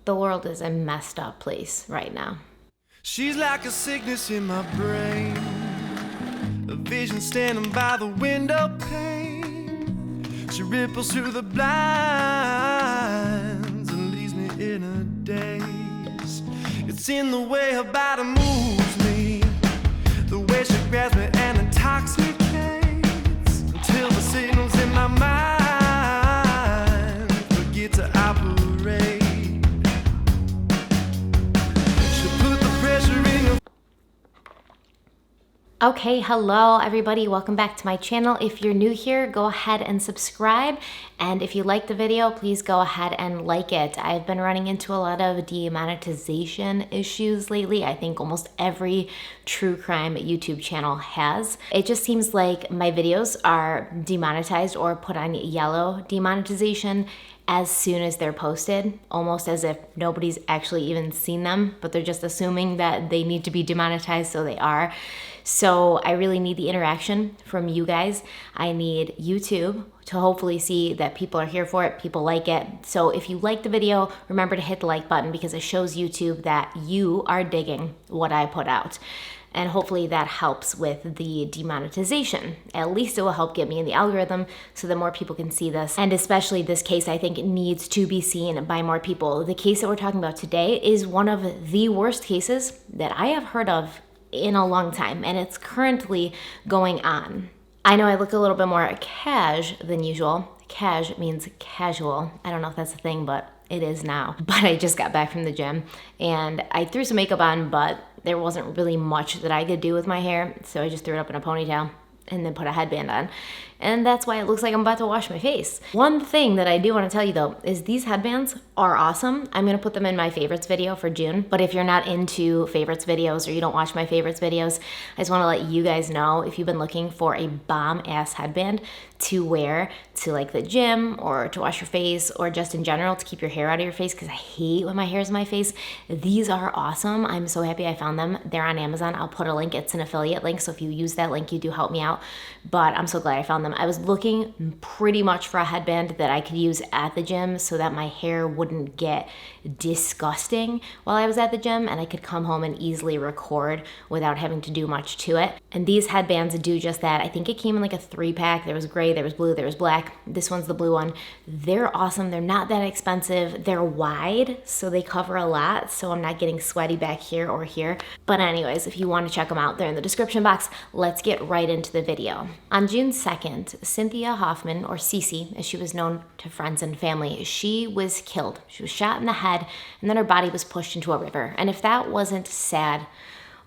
The world is a messed up place right now. She's like a sickness in my brain, a vision standing by the window pane. She ripples through the blinds and leaves me in a daze. It's in the way her body moves me, the way she grabs me and intoxicates, until the signals in my mind forget to operate. Okay, hello everybody, welcome back to my channel. If you're new here, go ahead and subscribe, and if you like the video, please go ahead and like it. I've been running into a lot of demonetization issues lately. I think almost every true crime YouTube channel has. It just seems like my videos are demonetized or put on yellow demonetization as soon as they're posted, almost as if nobody's actually even seen them, but they're just assuming that they need to be demonetized, so they are. So I really need the interaction from you guys. I need YouTube to hopefully see that people are here for it, people like it. So if you like the video, remember to hit the like button because it shows YouTube that you are digging what I put out. And hopefully that helps with the demonetization. At least it will help get me in the algorithm so that more people can see this. And especially this case, I think, needs to be seen by more people. The case that we're talking about today is one of the worst cases that I have heard of in a long time, and it's currently going on. I know I look a little bit more cash than usual. Cash means casual. I don't know if that's a thing, but it is now. But I just got back from the gym and I threw some makeup on, but there wasn't really much that I could do with my hair, so I just threw it up in a ponytail and then put a headband on. And that's why it looks like I'm about to wash my face. One thing that I do want to tell you though is these headbands are awesome. I'm gonna put them in my favorites video for June, but if you're not into favorites videos or you don't watch my favorites videos, I just wanna let you guys know if you've been looking for a bomb ass headband to wear to like the gym or to wash your face or just in general to keep your hair out of your face, because I hate when my hair is in my face. These are awesome. I'm so happy I found them. They're on Amazon. I'll put a link. It's an affiliate link, so if you use that link, you do help me out. But I'm so glad I found them. I was looking pretty much for a headband that I could use at the gym so that my hair wouldn't get disgusting while I was at the gym and I could come home and easily record without having to do much to it. And these headbands do just that. I think it came in like a 3-pack. There was gray, there was blue, there was black. This one's the blue one. They're awesome. They're not that expensive. They're wide, so they cover a lot, so I'm not getting sweaty back here or here. But anyways, if you want to check them out, they're in the description box. Let's get right into the video. On June 2nd, Cynthia Hoffman, or Cece, as she was known to friends and family, she was killed. She was shot in the head, and then her body was pushed into a river. And if that wasn't sad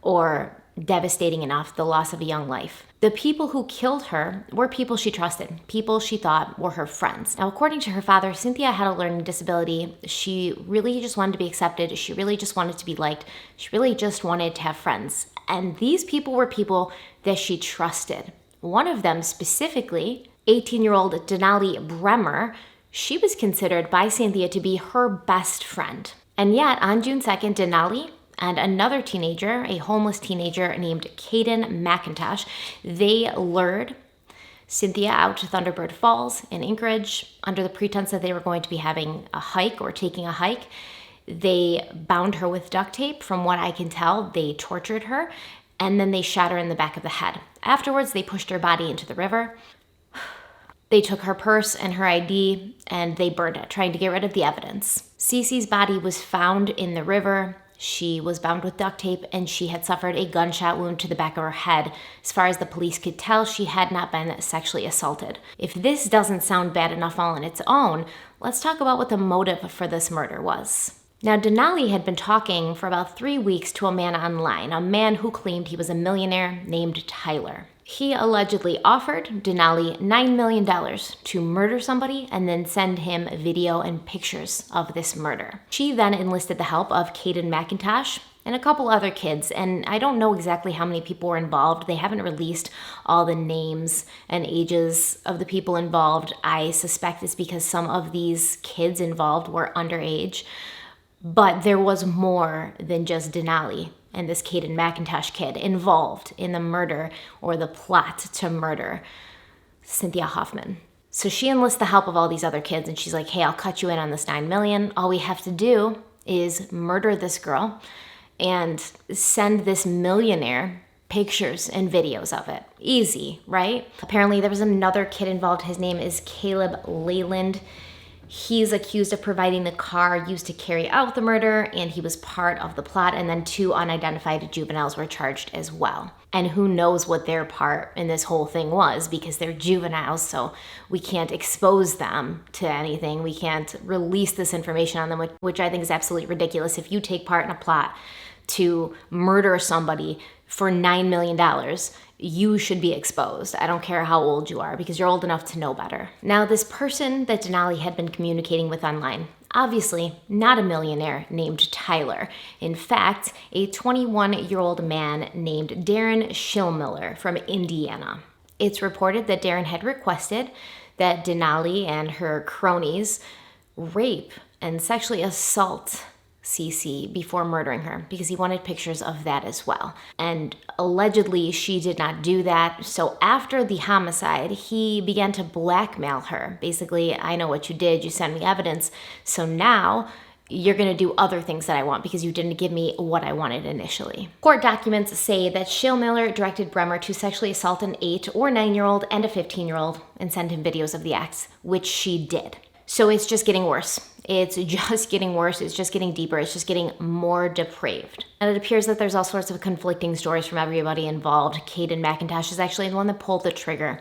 or devastating enough, the loss of a young life, the people who killed her were people she trusted, people she thought were her friends. Now, according to her father, Cynthia had a learning disability. She really just wanted to be accepted. She really just wanted to be liked. She really just wanted to have friends. And these people were people that she trusted. One of them specifically, 18-year-old Denali Bremer, she was considered by Cynthia to be her best friend. And yet, on June 2nd, Denali and another teenager, a homeless teenager named Caden McIntosh, they lured Cynthia out to Thunderbird Falls in Anchorage under the pretense that they were going to be having a hike or taking a hike. They bound her with duct tape. From what I can tell, they tortured her, and then they shot her in the back of the head. Afterwards, they pushed her body into the river. They took her purse and her ID, and they burned it, trying to get rid of the evidence. Cece's body was found in the river. She was bound with duct tape, and she had suffered a gunshot wound to the back of her head. As far as the police could tell, she had not been sexually assaulted. If this doesn't sound bad enough all on its own, let's talk about what the motive for this murder was. Now, Denali had been talking for about 3 weeks to a man online, a man who claimed he was a millionaire named Tyler. He allegedly offered Denali $9 million to murder somebody and then send him video and pictures of this murder. She then enlisted the help of Caden McIntosh and a couple other kids, and I don't know exactly how many people were involved. They haven't released all the names and ages of the people involved. I suspect it's because some of these kids involved were underage, but there was more than just Denali and this Caden McIntosh kid involved in the murder or the plot to murder Cynthia Hoffman. So she enlists the help of all these other kids, and she's like, hey, I'll cut you in on this $9 million. All we have to do is murder this girl and send this millionaire pictures and videos of it. Easy, right? Apparently there was another kid involved. His name is Caleb Leyland. He's accused of providing the car used to carry out the murder, and he was part of the plot, and then 2 unidentified juveniles were charged as well. And who knows what their part in this whole thing was, because they're juveniles, so we can't expose them to anything. We can't release this information on them, which I think is absolutely ridiculous. If you take part in a plot to murder somebody for $9 million, you should be exposed. I don't care how old you are, because you're old enough to know better. Now, this person that Denali had been communicating with online, obviously not a millionaire named Tyler. In fact, a 21-year-old man named Darren Schillmiller from Indiana. It's reported that Darren had requested that Denali and her cronies rape and sexually assault Cece before murdering her, because he wanted pictures of that as well. And allegedly she did not do that. So after the homicide, he began to blackmail her. Basically, I know what you did. You sent me evidence. So now you're going to do other things that I want because you didn't give me what I wanted initially. Court documents say that Schillmiller directed Bremer to sexually assault an 8 or 9-year-old and a 15-year-old and send him videos of the acts, which she did. So it's just getting worse. It's just getting worse. It's just getting deeper. It's just getting more depraved. And it appears that there's all sorts of conflicting stories from everybody involved. Caden McIntosh is actually the one that pulled the trigger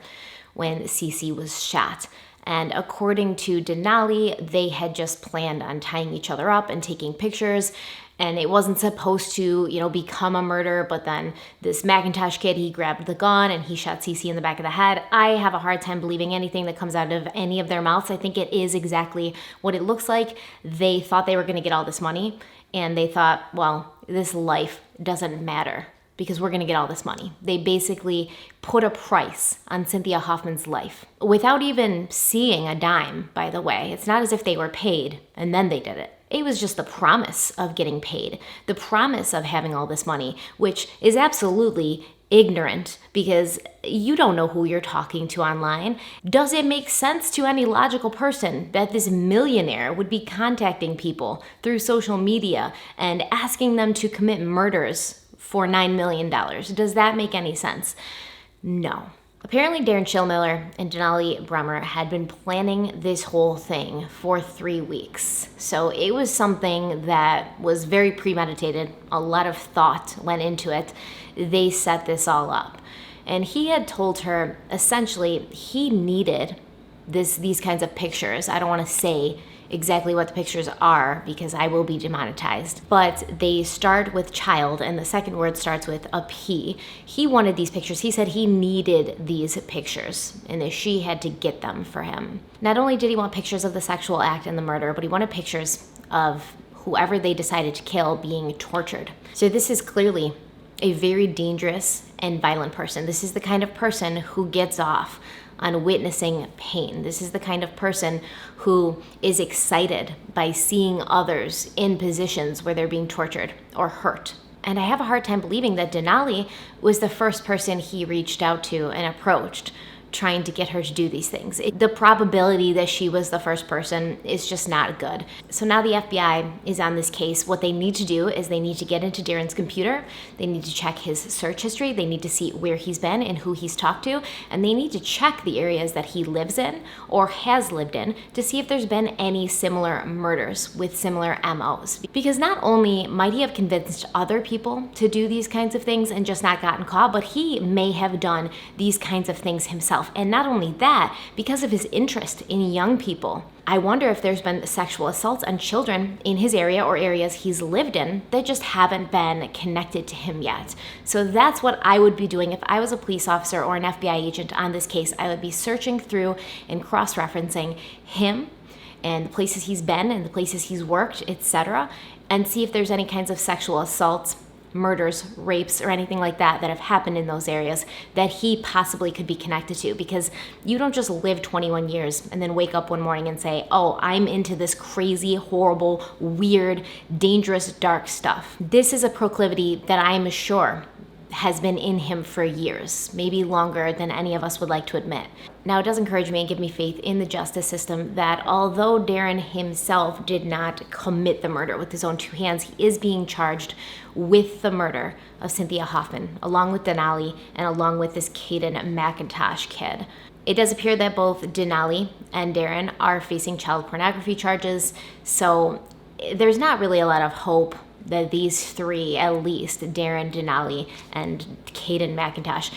when Cece was shot. And according to Denali, they had just planned on tying each other up and taking pictures. And it wasn't supposed to, become a murder, but then this McIntosh kid, he grabbed the gun and he shot Cece in the back of the head. I have a hard time believing anything that comes out of any of their mouths. I think it is exactly what it looks like. They thought they were going to get all this money, and they thought, well, this life doesn't matter because we're going to get all this money. They basically put a price on Cynthia Hoffman's life without even seeing a dime, by the way. It's not as if they were paid and then they did it. It was just the promise of getting paid, the promise of having all this money, which is absolutely ignorant because you don't know who you're talking to online. Does it make sense to any logical person that this millionaire would be contacting people through social media and asking them to commit murders for $9 million? Does that make any sense? No. Apparently, Darren Schillmiller and Denali Bremer had been planning this whole thing for 3 weeks. So it was something that was very premeditated. A lot of thought went into it. They set this all up. And he had told her, essentially, he needed these kinds of pictures. I don't want to say exactly what the pictures are because I will be demonetized. But they start with child, and the second word starts with a P. He wanted these pictures. He said he needed these pictures, and that she had to get them for him. Not only did he want pictures of the sexual act and the murder, but he wanted pictures of whoever they decided to kill being tortured. So this is clearly a very dangerous and violent person. This is the kind of person who gets off on witnessing pain. This is the kind of person who is excited by seeing others in positions where they're being tortured or hurt. And I have a hard time believing that Denali was the first person he reached out to and approached trying to get her to do these things. The probability that she was the first person is just not good. So now the FBI is on this case. What they need to do is they need to get into Darren's computer. They need to check his search history. They need to see where he's been and who he's talked to. And they need to check the areas that he lives in or has lived in to see if there's been any similar murders with similar MOs. Because not only might he have convinced other people to do these kinds of things and just not gotten caught, but he may have done these kinds of things himself. And not only that, because of his interest in young people, I wonder if there's been sexual assaults on children in his area or areas he's lived in that just haven't been connected to him yet. So that's what I would be doing if I was a police officer or an FBI agent on this case. I would be searching through and cross-referencing him and the places he's been and the places he's worked, etc., and see if there's any kinds of sexual assaults, murders, rapes, or anything like that that have happened in those areas that he possibly could be connected to. Because you don't just live 21 years and then wake up one morning and say, oh, I'm into this crazy, horrible, weird, dangerous, dark stuff. This is a proclivity that I'm sure has been in him for years, maybe longer than any of us would like to admit. Now, it does encourage me and give me faith in the justice system that although Darren himself did not commit the murder with his own two hands, he is being charged with the murder of Cynthia Hoffman, along with Denali and along with this Caden McIntosh kid. It does appear that both Denali and Darren are facing child pornography charges, so there's not really a lot of hope that these three, at least Darren, Denali, and Caden McIntosh,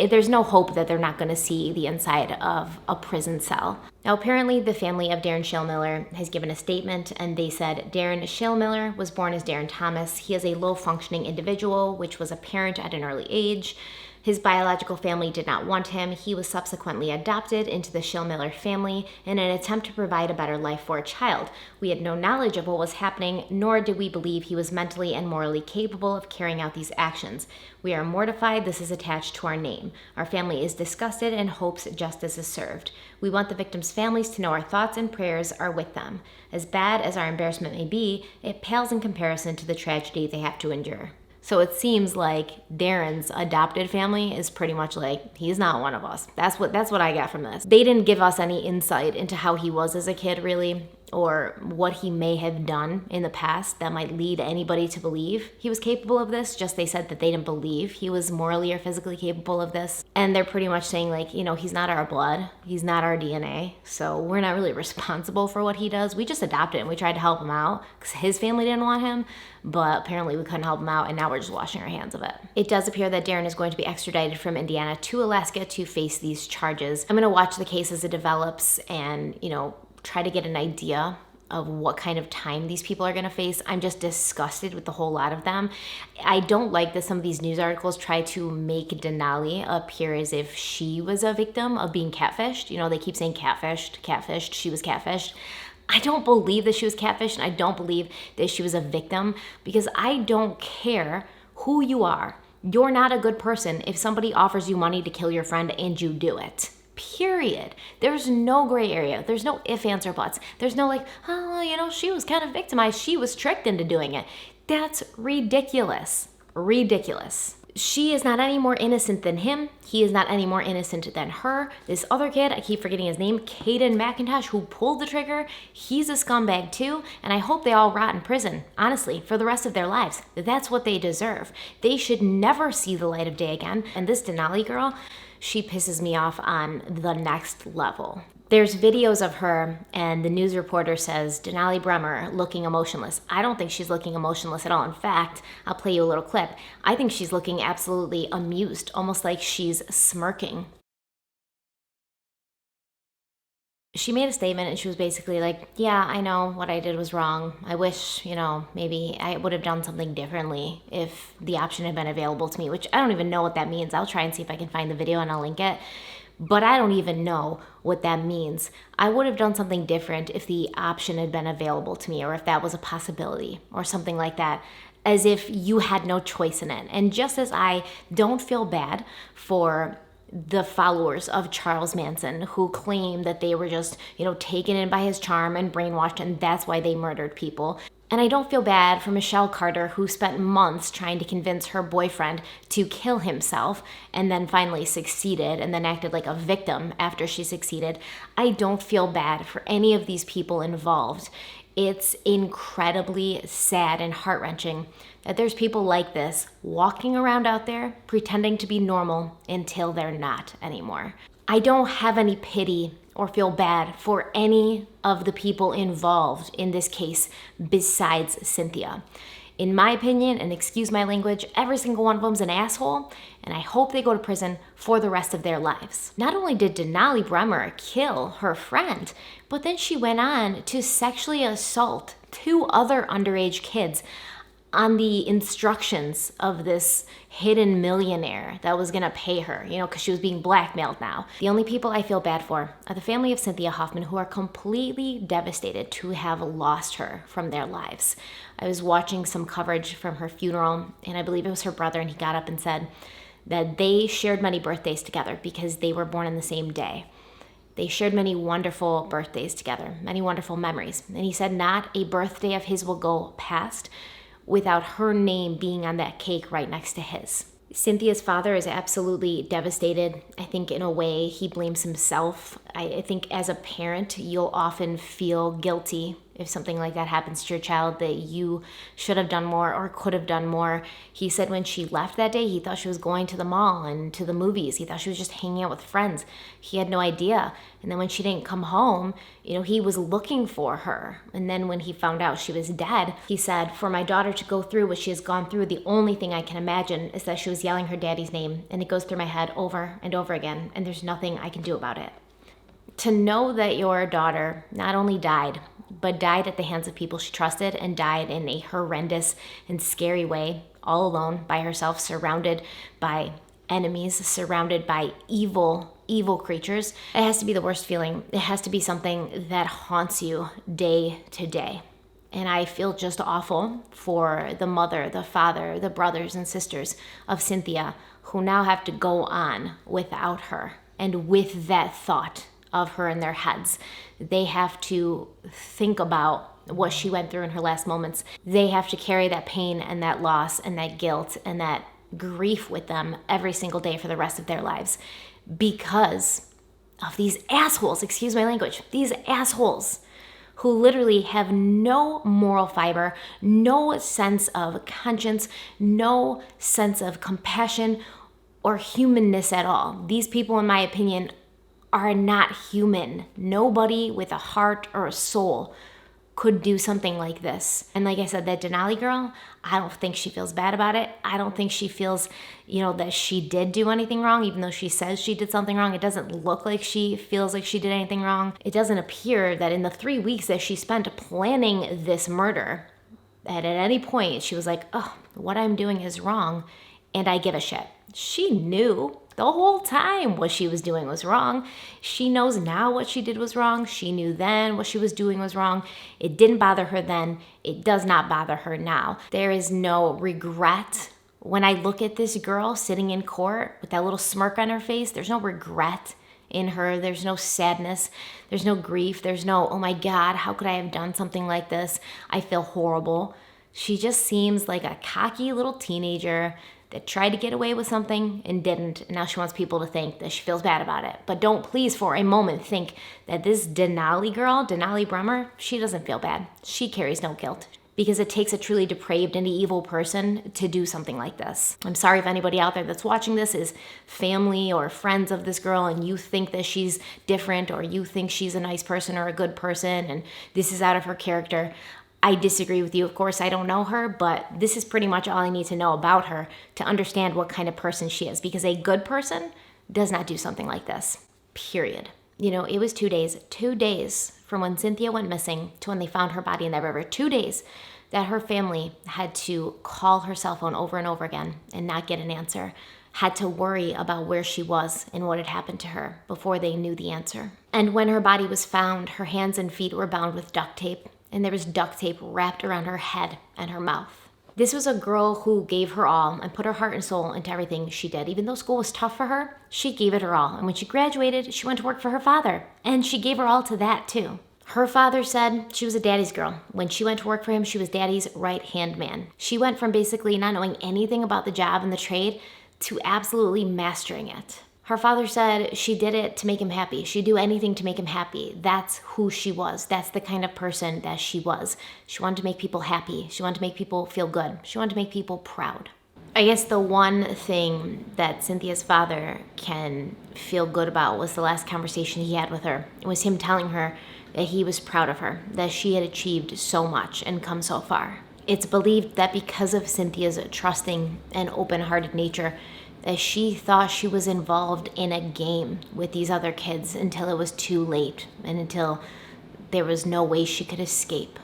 there's no hope that they're not going to see the inside of a prison cell. Now, apparently, the family of Darren Shale-Miller has given a statement, and they said Darren Shale-Miller was born as Darren Thomas. He is a low-functioning individual, which was apparent at an early age. His biological family did not want him. He was subsequently adopted into the Shale-Miller family in an attempt to provide a better life for a child. We had no knowledge of what was happening, nor did we believe he was mentally and morally capable of carrying out these actions. We are mortified this is attached to our name. Our family is disgusted and hopes justice is served. We want the victims' families to know our thoughts and prayers are with them. As bad as our embarrassment may be, it pales in comparison to the tragedy they have to endure. So it seems like Darren's adopted family is pretty much like, he's not one of us. That's what I got from this. They didn't give us any insight into how he was as a kid, really, or what he may have done in the past that might lead anybody to believe he was capable of this. Just they said that they didn't believe he was morally or physically capable of this. And they're pretty much saying, like, you know, he's not our blood. He's not our DNA. So we're not really responsible for what he does. We just adopted him. We tried to help him out because his family didn't want him. But apparently we couldn't help him out, and now we're just washing our hands of it. It does appear that Darren is going to be extradited from Indiana to Alaska to face these charges. I'm going to watch the case as it develops and, you know, try to get an idea of what kind of time these people are going to face. I'm just disgusted with the whole lot of them. I don't like that some of these news articles try to make Denali appear as if she was a victim of being catfished. You know, they keep saying catfished, she was catfished. I don't believe that she was catfished, and I don't believe that she was a victim, because I don't care who you are. You're not a good person if somebody offers you money to kill your friend and you do it. Period. There's no gray area. There's no ifs, ands, or buts. There's no like, oh, you know, she was kind of victimized. She was tricked into doing it. That's ridiculous. Ridiculous. She is not any more innocent than him. He is not any more innocent than her. This other kid, I keep forgetting his name, Caden McIntosh, who pulled the trigger, he's a scumbag too, and I hope they all rot in prison, honestly, for the rest of their lives. That's what they deserve. They should never see the light of day again. And this Denali girl, she pisses me off on the next level. There's videos of her, and the news reporter says, Denali Bremer looking emotionless. I don't think she's looking emotionless at all. In fact, I'll play you a little clip. I think she's looking absolutely amused, almost like she's smirking. She made a statement, and she was basically like, yeah, I know what I did was wrong. I wish, you know, maybe I would have done something differently if the option had been available to me, which I don't even know what that means. I'll try and see if I can find the video and I'll link it. But I don't even know what that means. I would have done something different if the option had been available to me, or if that was a possibility or something like that, as if you had no choice in it. And just as I don't feel bad for the followers of Charles Manson who claim that they were just, you know, taken in by his charm and brainwashed, and that's why they murdered people. And I don't feel bad for Michelle Carter, who spent months trying to convince her boyfriend to kill himself and then finally succeeded and then acted like a victim after she succeeded. I don't feel bad for any of these people involved. It's incredibly sad and heart-wrenching that there's people like this walking around out there pretending to be normal until they're not anymore. I don't have any pity or feel bad for any of the people involved in this case besides Cynthia. In my opinion, and excuse my language, every single one of them's an asshole, and I hope they go to prison for the rest of their lives. Not only did Denali Bremer kill her friend, but then she went on to sexually assault 2 other underage kids on the instructions of this hidden millionaire that was gonna pay her, you know, because she was being blackmailed now. The only people I feel bad for are the family of Cynthia Hoffman, who are completely devastated to have lost her from their lives. I was watching some coverage from her funeral, and I believe it was her brother, and he got up and said that they shared many birthdays together because they were born on the same day. They shared many wonderful birthdays together, many wonderful memories. And he said not a birthday of his will go past without her name being on that cake right next to his. Cynthia's father is absolutely devastated. I think in a way he blames himself. I think as a parent, you'll often feel guilty if something like that happens to your child, that you should have done more or could have done more. He said when she left that day, he thought she was going to the mall and to the movies. He thought she was just hanging out with friends. He had no idea. And then when she didn't come home, he was looking for her. And then when he found out she was dead, he said, for my daughter to go through what she has gone through, the only thing I can imagine is that she was yelling her daddy's name. And it goes through my head over and over again. And there's nothing I can do about it. To know that your daughter not only died, but died at the hands of people she trusted and died in a horrendous and scary way, all alone by herself, surrounded by enemies, surrounded by evil creatures. It has to be the worst feeling. It has to be something that haunts you day to day. And I feel just awful for the mother, the father, the brothers and sisters of Cynthia who now have to go on without her and with that thought of her in their heads. They have to think about what she went through in her last moments. They have to carry that pain and that loss and that guilt and that grief with them every single day for the rest of their lives because of these assholes, excuse my language, these assholes who literally have no moral fiber, no sense of conscience, no sense of compassion or humanness at all. These people, in my opinion, are not human. Nobody with a heart or a soul could do something like this. And like I said, that Denali girl, I don't think she feels bad about it. I don't think she feels, that she did do anything wrong, even though she says she did something wrong. It doesn't look like she feels like she did anything wrong. It doesn't appear that in the 3 weeks that she spent planning this murder, that at any point she was like, oh, what I'm doing is wrong, and I give a shit. She knew the whole time what she was doing was wrong. She knows now what she did was wrong. She knew then what she was doing was wrong. It didn't bother her then. It does not bother her now. There is no regret. When I look at this girl sitting in court with that little smirk on her face, there's no regret in her. There's no sadness. There's no grief. There's no, oh my God, how could I have done something like this? I feel horrible. She just seems like a cocky little teenager that tried to get away with something and didn't, and now she wants people to think that she feels bad about it. But don't please for a moment think that this Denali girl, Denali Bremer, she doesn't feel bad. She carries no guilt because it takes a truly depraved and evil person to do something like this. I'm sorry if anybody out there that's watching this is family or friends of this girl and you think that she's different or you think she's a nice person or a good person and this is out of her character. I disagree with you. Of course, I don't know her, but this is pretty much all I need to know about her to understand what kind of person she is, because a good person does not do something like this, period. It was 2 days from when Cynthia went missing to when they found her body in that river, 2 days that her family had to call her cell phone over and over again and not get an answer, had to worry about where she was and what had happened to her before they knew the answer. And when her body was found, her hands and feet were bound with duct tape, and there was duct tape wrapped around her head and her mouth. This was a girl who gave her all and put her heart and soul into everything she did. Even though school was tough for her, she gave it her all. And when she graduated, she went to work for her father, and she gave her all to that too. Her father said she was a daddy's girl. When she went to work for him, she was daddy's right-hand man. She went from basically not knowing anything about the job and the trade to absolutely mastering it. Her father said she did it to make him happy. She'd do anything to make him happy. That's who she was. That's the kind of person that she was. She wanted to make people happy. She wanted to make people feel good. She wanted to make people proud. I guess the one thing that Cynthia's father can feel good about was the last conversation he had with her. It was him telling her that he was proud of her, that she had achieved so much and come so far. It's believed that because of Cynthia's trusting and open-hearted nature, that she thought she was involved in a game with these other kids until it was too late and until there was no way she could escape.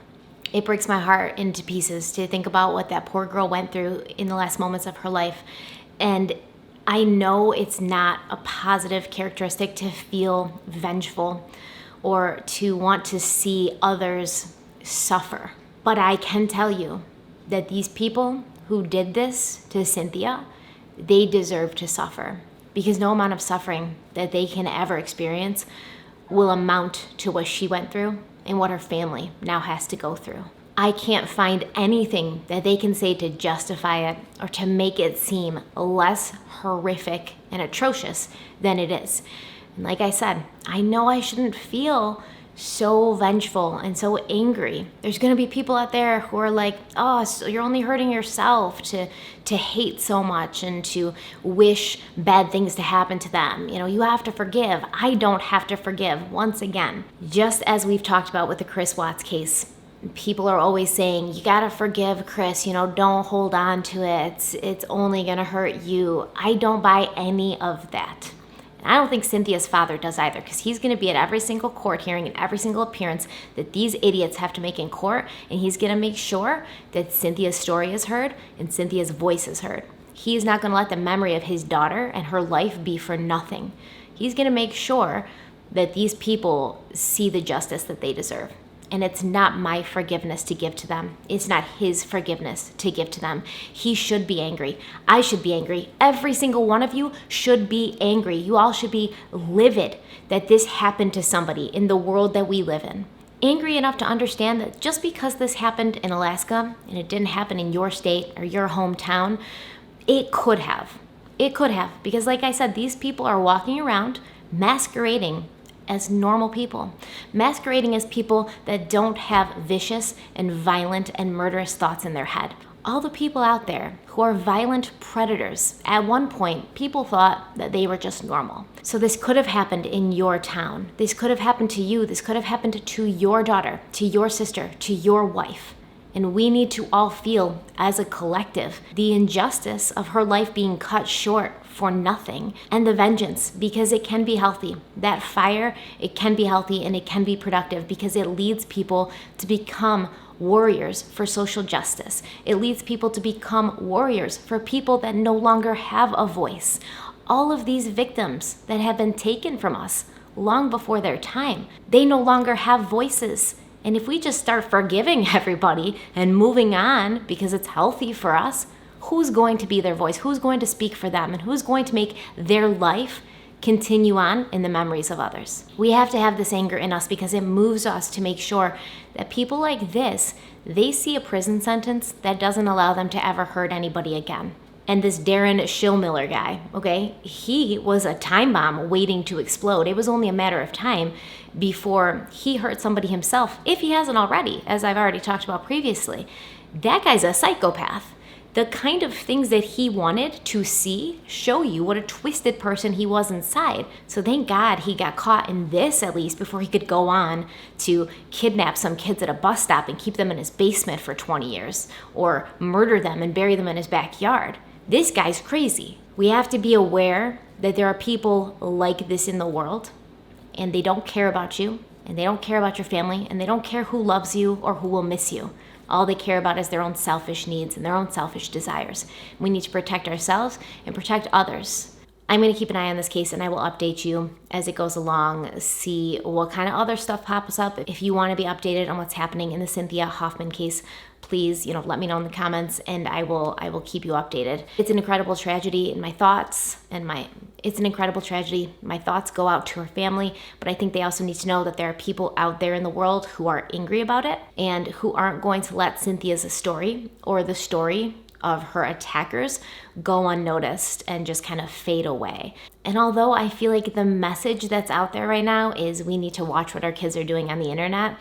It breaks my heart into pieces to think about what that poor girl went through in the last moments of her life. And I know it's not a positive characteristic to feel vengeful or to want to see others suffer. But I can tell you that these people who did this to Cynthia, they deserve to suffer, because no amount of suffering that they can ever experience will amount to what she went through and what her family now has to go through. I can't find anything that they can say to justify it or to make it seem less horrific and atrocious than it is. And like I said, I know I shouldn't feel so vengeful and so angry. There's going to be people out there who are like, oh, so you're only hurting yourself to hate so much and to wish bad things to happen to them. You know, you have to forgive. I don't have to forgive. Once again, just as we've talked about with the Chris Watts case, people are always saying, you gotta forgive Chris, don't hold on to it. It's only gonna hurt you. I don't buy any of that. I don't think Cynthia's father does either, because he's going to be at every single court hearing and every single appearance that these idiots have to make in court, and he's going to make sure that Cynthia's story is heard and Cynthia's voice is heard. He's not going to let the memory of his daughter and her life be for nothing. He's going to make sure that these people see the justice that they deserve. And it's not my forgiveness to give to them. It's not his forgiveness to give to them. He should be angry. I should be angry. Every single one of you should be angry. You all should be livid that this happened to somebody in the world that we live in. Angry enough to understand that just because this happened in Alaska and it didn't happen in your state or your hometown, it could have. It could have. Because like I said, these people are walking around masquerading as normal people, masquerading as people that don't have vicious and violent and murderous thoughts in their head. All the people out there who are violent predators, at one point, people thought that they were just normal. So this could have happened in your town. This could have happened to you. This could have happened to your daughter, to your sister, to your wife. And we need to all feel, as a collective, the injustice of her life being cut short for nothing, and the vengeance, because it can be healthy. That fire, it can be healthy and it can be productive because it leads people to become warriors for social justice. It leads people to become warriors for people that no longer have a voice. All of these victims that have been taken from us long before their time, they no longer have voices. And if we just start forgiving everybody and moving on because it's healthy for us, who's going to be their voice? Who's going to speak for them? And who's going to make their life continue on in the memories of others? We have to have this anger in us because it moves us to make sure that people like this, they see a prison sentence that doesn't allow them to ever hurt anybody again. And this Darren Schillmiller guy, okay, he was a time bomb waiting to explode. It was only a matter of time before he hurt somebody himself, if he hasn't already, as I've already talked about previously. That guy's a psychopath. The kind of things that he wanted to see show you what a twisted person he was inside. So thank God he got caught in this, at least, before he could go on to kidnap some kids at a bus stop and keep them in his basement for 20 years, or murder them and bury them in his backyard. This guy's crazy. We have to be aware that there are people like this in the world, and they don't care about you, and they don't care about your family, and they don't care who loves you or who will miss you. All they care about is their own selfish needs and their own selfish desires. We need to protect ourselves and protect others. I'm going to keep an eye on this case, and I will update you as it goes along, see what kind of other stuff pops up. If you want to be updated on what's happening in the Cynthia Hoffman case, please, let me know in the comments, and I will keep you updated. It's an incredible tragedy, and my thoughts go out to her family, but I think they also need to know that there are people out there in the world who are angry about it and who aren't going to let Cynthia's story or the story of her attackers go unnoticed and just kind of fade away. And although I feel like the message that's out there right now is we need to watch what our kids are doing on the internet,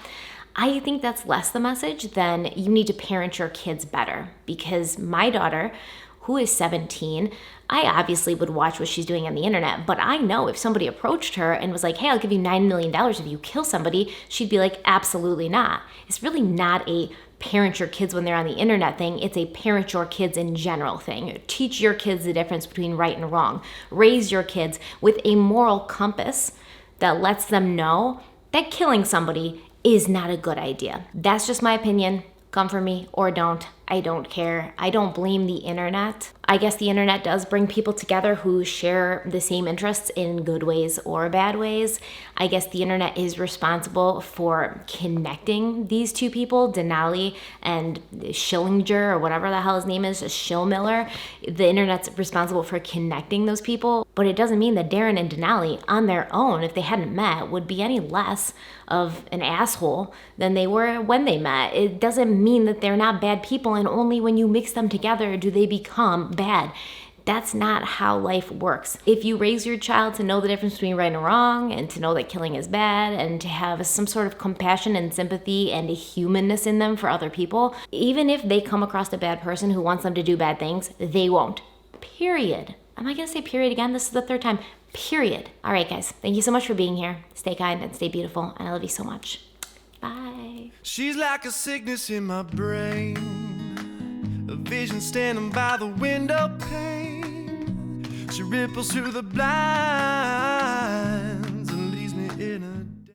I think that's less the message than you need to parent your kids better. Because my daughter, who is 17, I obviously would watch what she's doing on the internet, but I know if somebody approached her and was like, hey, I'll give you $9 million if you kill somebody, she'd be like, absolutely not. It's really not a parent your kids when they're on the internet thing. It's a parent your kids in general thing. Teach your kids the difference between right and wrong. Raise your kids with a moral compass that lets them know that killing somebody is not a good idea. That's just my opinion. Come for me or don't. I don't care. I don't blame the internet. I guess the internet does bring people together who share the same interests in good ways or bad ways. I guess the internet is responsible for connecting these two people, Denali and Schillinger, or whatever the hell his name is, Schillmiller. The internet's responsible for connecting those people, but it doesn't mean that Darren and Denali on their own, if they hadn't met, would be any less of an asshole than they were when they met. It doesn't mean that they're not bad people, and only when you mix them together do they become bad. That's not how life works. If you raise your child to know the difference between right and wrong, and to know that killing is bad, and to have some sort of compassion and sympathy and a humanness in them for other people, even if they come across a bad person who wants them to do bad things, they won't. Period. Am I gonna say period again? This is the third time. Period. All right, guys. Thank you so much for being here. Stay kind and stay beautiful, and I love you so much. Bye. She's like a sickness in my brain, a vision standing by the window pane. She ripples through the blind.